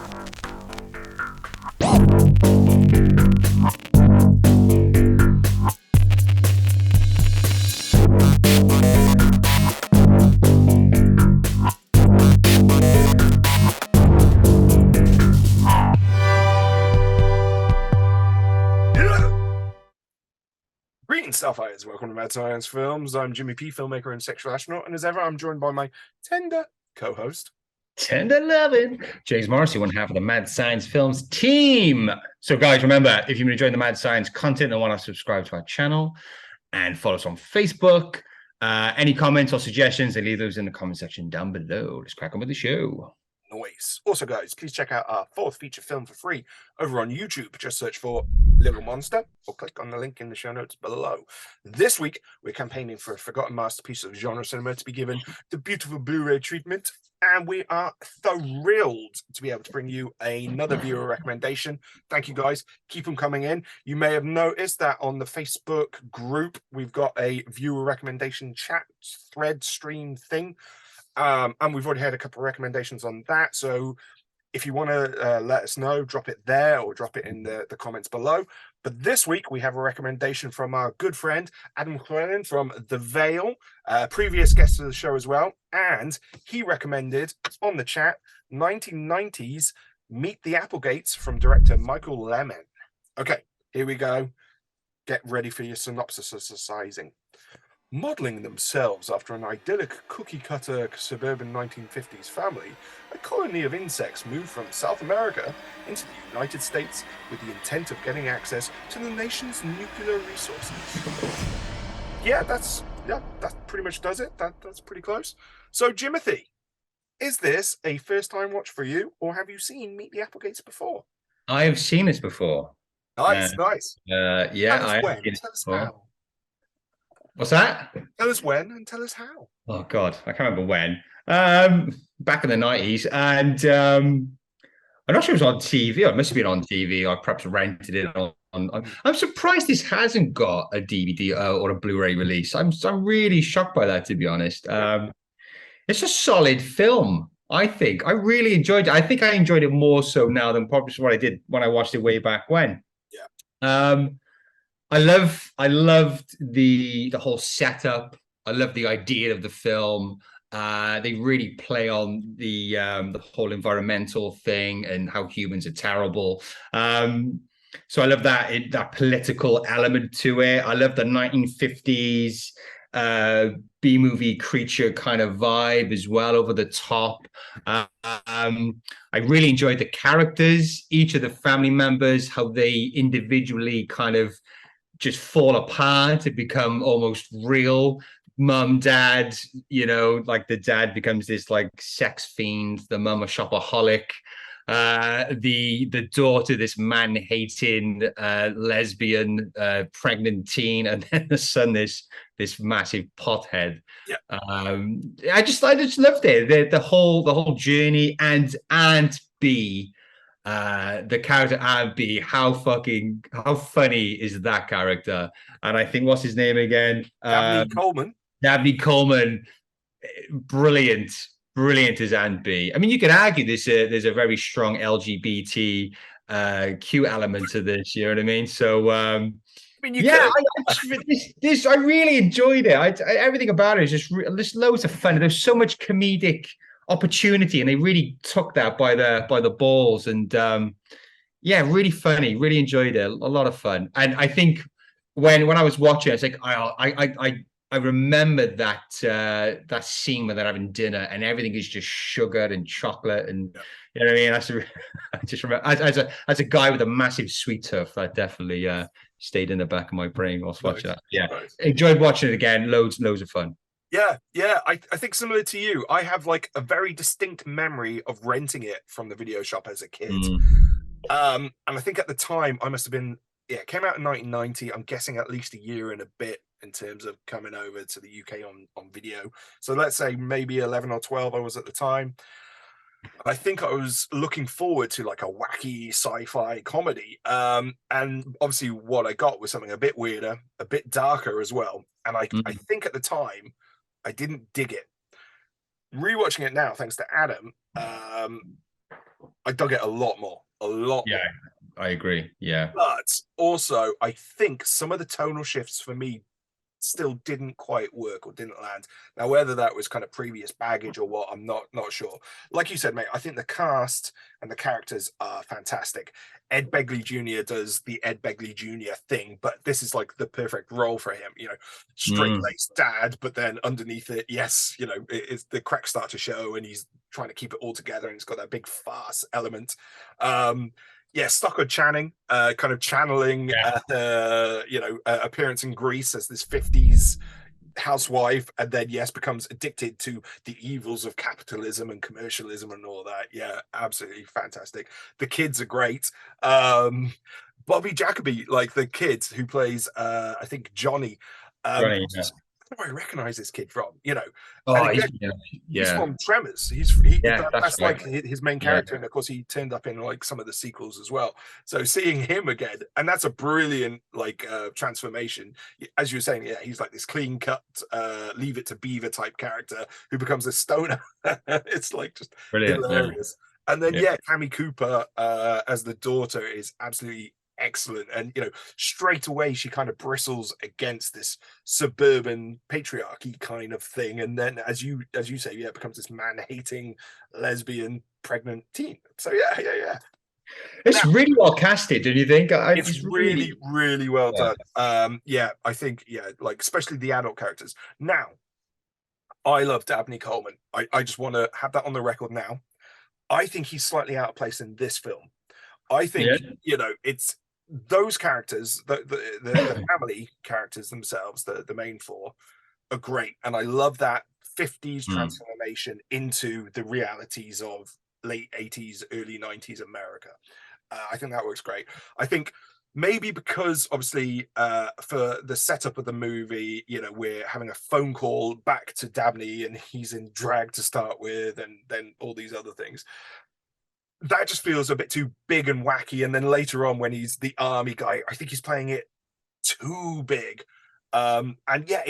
Greetings, Starfighters. Welcome to Mad Science Films. I'm Jimmy P, filmmaker and sexual astronaut, and as ever, I'm joined by my tender co-host, Tender loving James Morrissey, one half of the Mad Science Films team. So, guys, remember, if you've been enjoying the Mad Science content and want to subscribe to our channel and follow us on Facebook, any comments or suggestions, leave those in the comment section down below. Let's crack on with the show. Noise. Also, guys, please check out our fourth feature film for free over on YouTube. Just search for Little Monster or click on the link in the show notes below. This week, we're campaigning for a forgotten masterpiece of genre cinema to be given the beautiful Blu Ray treatment, and we are thrilled to be able to bring you another viewer recommendation. Thank you, guys. Keep them coming in. You may have noticed that on the Facebook group, we've got a viewer recommendation chat thread stream thing. And we've already had a couple of recommendations on that. So if you want to let us know, drop it there or drop it in the comments below. But this week, we have a recommendation from our good friend, Adam Llewellyn from the VALE, previous guest of the show as well. And he recommended on the chat 1990s Meet the Applegates from director Michael Lehman. Okay, here we go. Get ready for your synopsisizing. Modeling themselves after an idyllic cookie-cutter suburban 1950s family, a colony of insects moved from South America into the United States with the intent of getting access to the nation's nuclear resources. Yeah, that pretty much does it. That's pretty close. So, Jimothy, is this a first-time watch for you, or have you seen Meet the Applegates before? I have seen this before. Nice, nice. Yeah, tell us when, tell us how. What's that? Tell us when and tell us how. Oh God, I can't remember when. Back in the 90s, and I'm not sure it was on TV. Or it must have been on TV. I perhaps rented it on. I'm surprised this hasn't got a DVD or a Blu-ray release. I'm really shocked by that, to be honest. It's a solid film. I think I really enjoyed it. I think I enjoyed it more so now than probably what I did when I watched it way back when. Yeah. I loved the whole setup. I love the idea of the film. They really play on the whole environmental thing and how humans are terrible. So I love that political element to it. I love the 1950s B-movie creature kind of vibe as well, over the top. I really enjoyed the characters, each of the family members, how they individually kind of just fall apart and become almost real. Mum, dad, you know, like the dad becomes this like sex fiend, the mum a shopaholic, the daughter this man-hating lesbian pregnant teen, and then the son this massive pothead. Yeah. I just loved it, the whole journey. And Aunt B, the character Aunt B, how funny is that character? And I think, what's his name again? Dabney Coleman, brilliant as Aunt B. I mean, you could argue there's a very strong LGBT Q element to this. You know what I mean? So I really enjoyed it. Everything about it is just loads of fun. There's so much comedic opportunity, and they really took that by the balls. And yeah, really funny. Really enjoyed it. A lot of fun. And I think when I was watching, I was like, I remember that scene where they're having dinner and everything is just sugar and chocolate, and you know what I mean. I just remember as a guy with a massive sweet tooth, that definitely stayed in the back of my brain whilst watching that. Yeah, enjoyed watching it again. Loads of fun. Yeah. I think similar to you, I have like a very distinct memory of renting it from the video shop as a kid. And I think at the time I must have been, it came out in 1990. I'm guessing at least a year and a bit in terms of coming over to the UK on video. So let's say maybe 11 or 12 I was at the time. I think I was looking forward to like a wacky sci-fi comedy. And obviously what I got was something a bit weirder, a bit darker as well. And I think at the time I didn't dig it. Rewatching it now, thanks to Adam, I dug it a lot more, a lot Yeah, more. I agree. Yeah. But also, I think some of the tonal shifts for me still didn't quite work or didn't land. Now, whether that was kind of previous baggage or what, I'm not sure. Like you said, mate, I think the cast and the characters are fantastic. Ed Begley Jr. does the Ed Begley Jr. thing, but this is like the perfect role for him. You know, straight-laced dad, but then underneath it, yes, you know, it's the cracks start to show, and he's trying to keep it all together, and it's got that big farce element. Yeah, Stockard Channing, kind of channeling, you know, appearance in Greece as this 50s housewife, and then, yes, becomes addicted to the evils of capitalism and commercialism and all that. Yeah, absolutely fantastic. The kids are great. Bobby Jacoby, like the kid who plays, I think, Johnny. Right. Yeah. Where do I recognize this kid from? You know, Oh, and again, he's from Tremors. That's right. like his main character, and of course he turned up in like some of the sequels as well. So seeing him again, and that's a brilliant like transformation. As you were saying, yeah, he's like this clean cut, Leave It to Beaver type character who becomes a stoner. It's like just Brilliant. hilarious. And then yeah, Cammy Cooper as the daughter is absolutely excellent, and you know, straight away she kind of bristles against this suburban patriarchy kind of thing, and then as you say, yeah, it becomes this man-hating lesbian pregnant teen. So yeah It's really well casted, don't you think? it's really well done. Yeah, I think, yeah, like especially the adult characters. Now, I love Dabney Coleman. I just want to have that on the record now. I think he's slightly out of place in this film. I think, you know, it's those characters, the family characters themselves, the main four, are great. And I love that 50s transformation into the realities of late 80s, early 90s America. I think that works great. I think maybe because obviously for the setup of the movie, you know, we're having a phone call back to Dabney and he's in drag to start with, and then all these other things. That just feels a bit too big and wacky. And then later on, when he's the army guy, I think he's playing it too big. And yeah,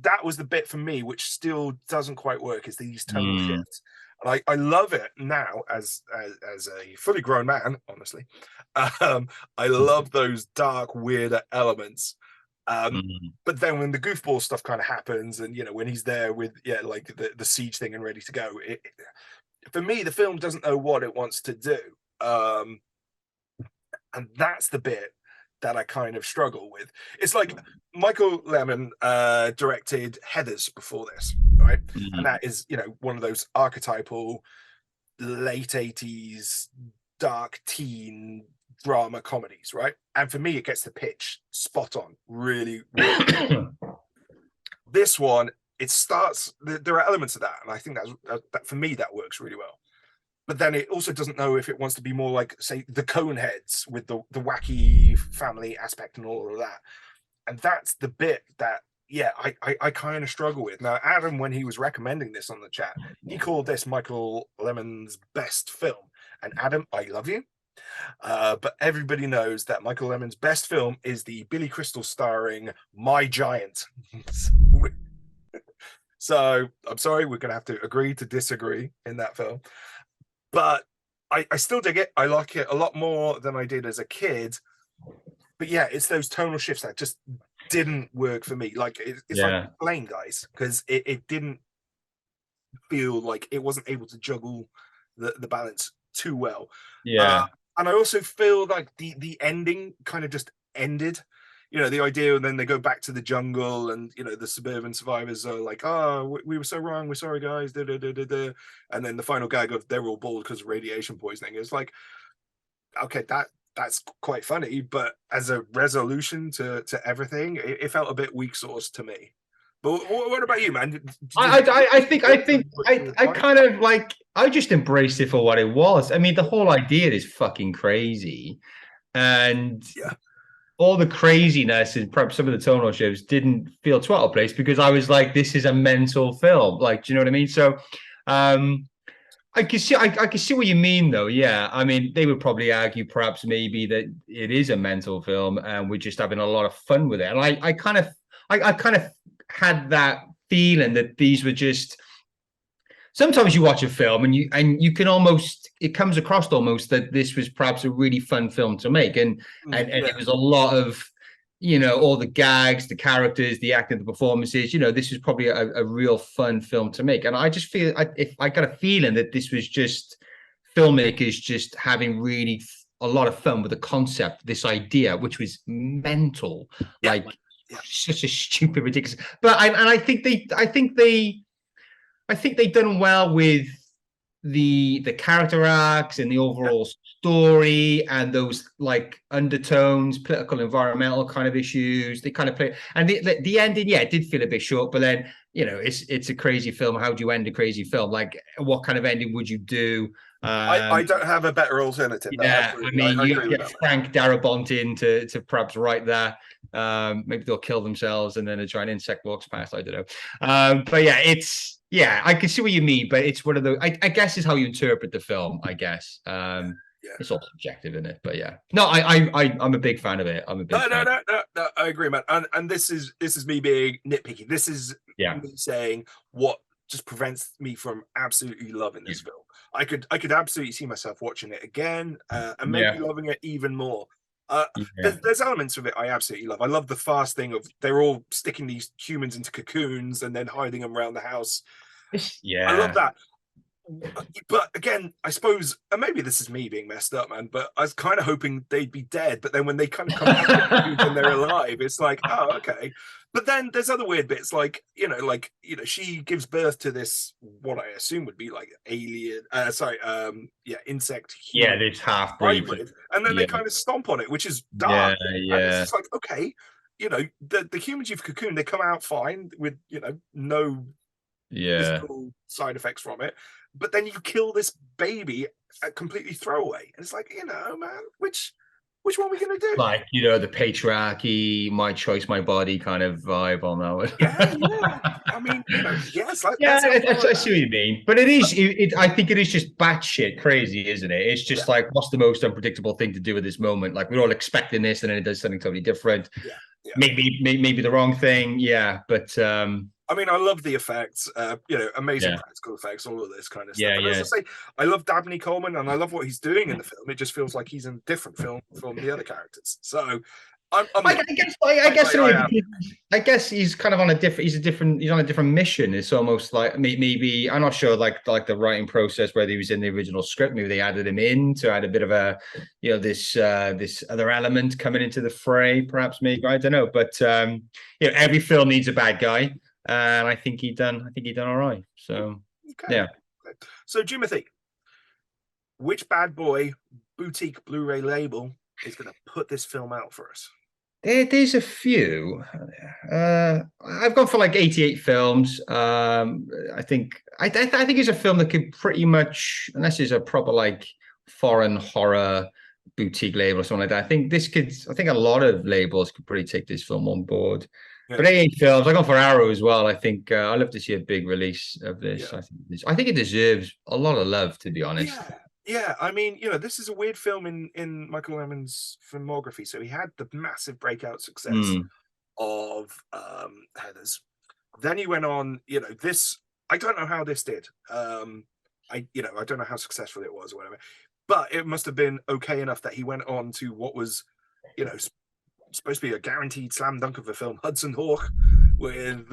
that was the bit for me which still doesn't quite work, is these tonal shifts. And I love it now as a fully grown man, honestly. I love those dark, weirder elements. But then when the goofball stuff kind of happens, and you know, when he's there with like the siege thing and ready to go, for me, the film doesn't know what it wants to do. And that's the bit that I kind of struggle with. It's like Michael Lehman directed Heathers before this, right? And that is, you know, one of those archetypal late 80s dark teen drama comedies, right? And for me, it gets the pitch spot on, really. This one, it starts, there are elements of that, and I think that for me that works really well. But then it also doesn't know if it wants to be more like, say, the Coneheads with the wacky family aspect and all of that. And that's the bit that, yeah, I kind of struggle with. Now, Adam, when he was recommending this on the chat, he called this Michael Lemon's best film. And Adam, I love you. But everybody knows that Michael Lemon's best film is the Billy Crystal starring My Giant. So I'm sorry, we're going to have to agree to disagree in that film. But I still dig it. I like it a lot more than I did as a kid. But yeah, it's those tonal shifts that just didn't work for me. Like it's like playing, guys, because it didn't feel like it wasn't able to juggle the balance too well. And I also feel like the ending kind of just ended. You know, the idea, and then they go back to the jungle, and you know, the suburban survivors are like, "Oh, we were so wrong. We're sorry, guys." Da, da, da, da, da. And then the final gag of they're all bald because of radiation poisoning. It's like, okay, that's quite funny, but as a resolution to everything, it felt a bit weak sauce to me. But what about you, man? I think I kind of like, I just embraced it for what it was. I mean, the whole idea is fucking crazy, and all the craziness and perhaps some of the tonal shifts didn't feel too out of place, because I was like, this is a mental film. Like, do you know what I mean? So I can see what you mean, though. Yeah, I mean, they would probably argue perhaps maybe that it is a mental film and we're just having a lot of fun with it. And I kind of had that feeling that these were just sometimes you watch a film and you can almost, it comes across almost that this was perhaps a really fun film to make, and it was a lot of, you know, all the gags, the characters, the acting, the performances. You know, this is probably a real fun film to make, and I just feel if I got a feeling that this was just filmmakers just having really a lot of fun with the concept, this idea, which was mental, like such a stupid, ridiculous. But I think they've done well with the character arcs and the overall story and those like undertones, political, environmental kind of issues. They kind of play, and the ending, yeah, it did feel a bit short. But then, you know, it's a crazy film. How do you end a crazy film? Like, what kind of ending would you do? I don't have a better alternative. Yeah, I mean, you get Frank Darabont in to perhaps write that. Maybe they'll kill themselves and then a giant insect walks past. I don't know. But yeah, I can see what you mean, but it's one of the, I guess, is how you interpret the film, I guess. It's all subjective, isn't it? But yeah, no, I'm a big fan of it. I'm a big fan. No, I agree, man. And this is me being nitpicky. This is me saying what just prevents me from absolutely loving this film. I could absolutely see myself watching it again and maybe loving it even more. There's elements of it I absolutely love. I love the fast thing of they're all sticking these humans into cocoons and then hiding them around the house. I love that. But again, I suppose, and maybe this is me being messed up, man, but I was kind of hoping they'd be dead. But then when they kind of come out and they're alive, it's like, oh, okay. But then there's other weird bits, like, she gives birth to this, what I assume would be like alien, insect. Yeah, this half-breed. And then they kind of stomp on it, which is dark. And it's just like, okay, the humans you've cocooned, they come out fine with, no physical side effects from it. But then you kill this baby completely throwaway. And it's like, man, which one are we going to do? Like, the patriarchy, my choice, my body kind of vibe on that one. Yeah. I mean, yes. Like, I see what you mean. But it is, I think it is just batshit crazy, isn't it? It's just like, what's the most unpredictable thing to do at this moment? Like, we're all expecting this and then it does something totally different. Yeah. Maybe the wrong thing. Yeah. But, I mean, I love the effects, amazing practical effects, all of this kind of stuff. Yeah, As I say, I love Dabney Coleman and I love what he's doing in the film. It just feels like he's in a different film from the other characters. So I guess he's kind of on a different, he's on a different mission. It's almost like maybe I'm not sure, like the writing process, whether he was in the original script, maybe they added him in to add a bit of a, this other element coming into the fray, perhaps, maybe, I don't know. But every film needs a bad guy. And I think he done all right. So yeah. So Jimothy, which bad boy boutique Blu-ray label is going to put this film out for us? There's a few. I've gone for like 88 films. I think it's a film that could pretty much, unless it's a proper like foreign horror boutique label or something like that, I think a lot of labels could pretty take this film on board. But 88 films, I gone for Arrow as well. I think I'd love to see a big release of this. I think it deserves a lot of love, to be honest. Yeah. I mean, this is a weird film in Michael Lehman's filmography. So he had the massive breakout success of Heathers. Then he went on, this. I don't know how this did. I don't know how successful it was or whatever. But it must have been okay enough that he went on to what was, supposed to be a guaranteed slam dunk of a film, Hudson Hawk, with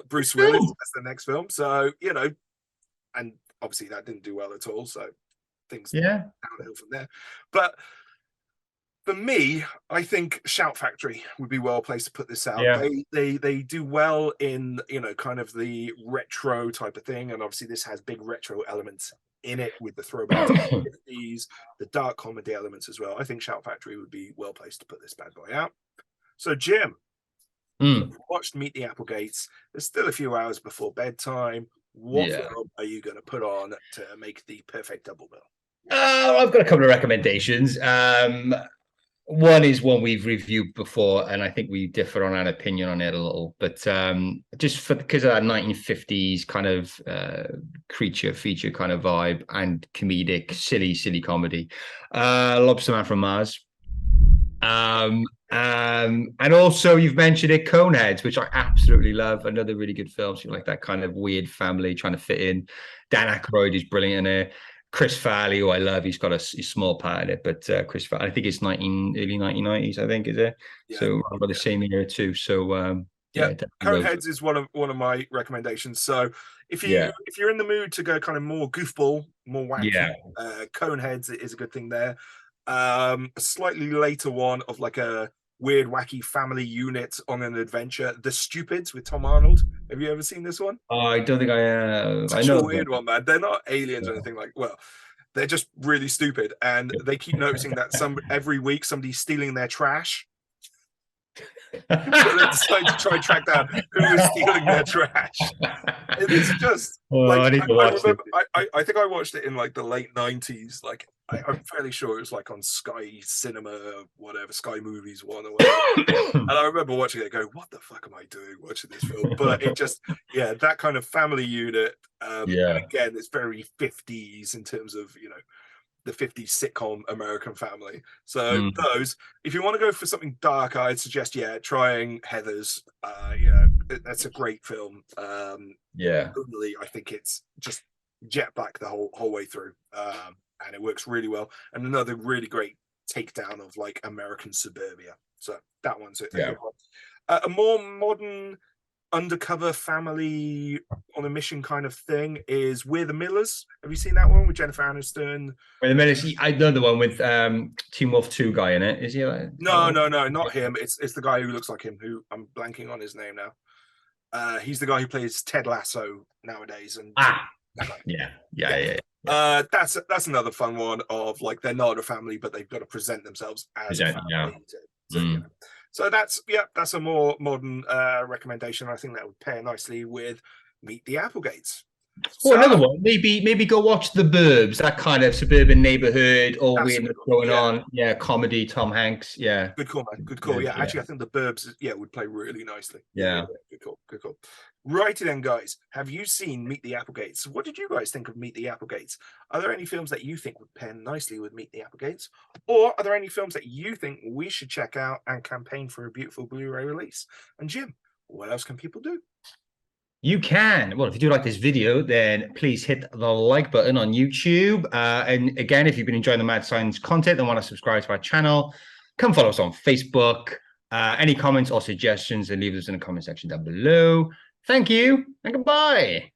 Bruce Willis as the next film. So, and obviously that didn't do well at all. So things downhill from there. But for me, I think Shout Factory would be well placed to put this out. They do well in, kind of the retro type of thing. And obviously this has big retro elements in it with the throwback to the 50s, the dark comedy elements as well. I think Shout Factory would be well placed to put this bad boy out. So Jim, watched Meet the Applegates. There's still a few hours before bedtime. What film are you going to put on to make the perfect double bill? I've got a couple of recommendations. One is one we've reviewed before, and I think we differ on an opinion on it a little. But just because of that 1950s kind of creature feature kind of vibe and comedic, silly comedy, Lobsterman from Mars. And also you've mentioned it, Coneheads, which I absolutely love. Another really good film. So you like that kind of weird family trying to fit in. Dan Aykroyd is brilliant in it. Chris Farley, who I love, he's got a small part in it, but Chris Farley, I think it's early 1990s, I think, is it? Yeah, so about the same year too. So yeah, definitely Coneheads is one of my recommendations. So if you're in the mood to go kind of more goofball, more wacky, Coneheads is a good thing there. A slightly later one of like a weird wacky family unit on an adventure, The Stupids with Tom Arnold. Have you ever seen this one? Oh, I don't think I have. Such I know a weird one, man. They're not aliens or anything like. Well, they're just really stupid, and they keep noticing that every week somebody's stealing their trash. So they decide to try and track down who was stealing their trash. It's just like I think I watched it in like the late 90s. Like I'm fairly sure it was like on Sky Cinema, whatever, Sky Movies one or whatever. And I remember watching it, go, "What the fuck am I doing watching this film?" But it just, that kind of family unit. And again, it's very 50s in terms of the 50s sitcom American Family. So those, if you want to go for something dark, I'd suggest trying Heathers. That's a great film. Totally, I think it's just jet black the whole way through, and it works really well. And another really great takedown of like American suburbia. So that one's a good one. A more modern undercover family on a mission kind of thing is We're the Millers. Have you seen that one with Jennifer Aniston? We're the Millers. I know the one with Teen Wolf 2 guy in it. Is he? No, not him. It's the guy who looks like him. Who I'm blanking on his name now. He's the guy who plays Ted Lasso nowadays. And that's another fun one of like they're not a family, but they've got to present themselves as a family. So that's a more modern recommendation. I think that would pair nicely with Meet the Applegates. Well, another one, maybe go watch The Burbs, that kind of suburban neighborhood, all weirdness going on. Yeah, comedy, Tom Hanks. Yeah. Good call, man. Good call. Yeah, actually, I think The Burbs, would play really nicely. Yeah. Good call. Righty then, guys. Have you seen Meet the Applegates? What did you guys think of Meet the Applegates? Are there any films that you think would pair nicely with Meet the Applegates? Or are there any films that you think we should check out and campaign for a beautiful Blu-ray release? And Jim, what else can people do? You can. Well, if you do like this video, then please hit the like button on YouTube. And again, if you've been enjoying the Mad Science content and want to subscribe to our channel, come follow us on Facebook. Any comments or suggestions, then leave those in the comment section down below. Thank you and goodbye.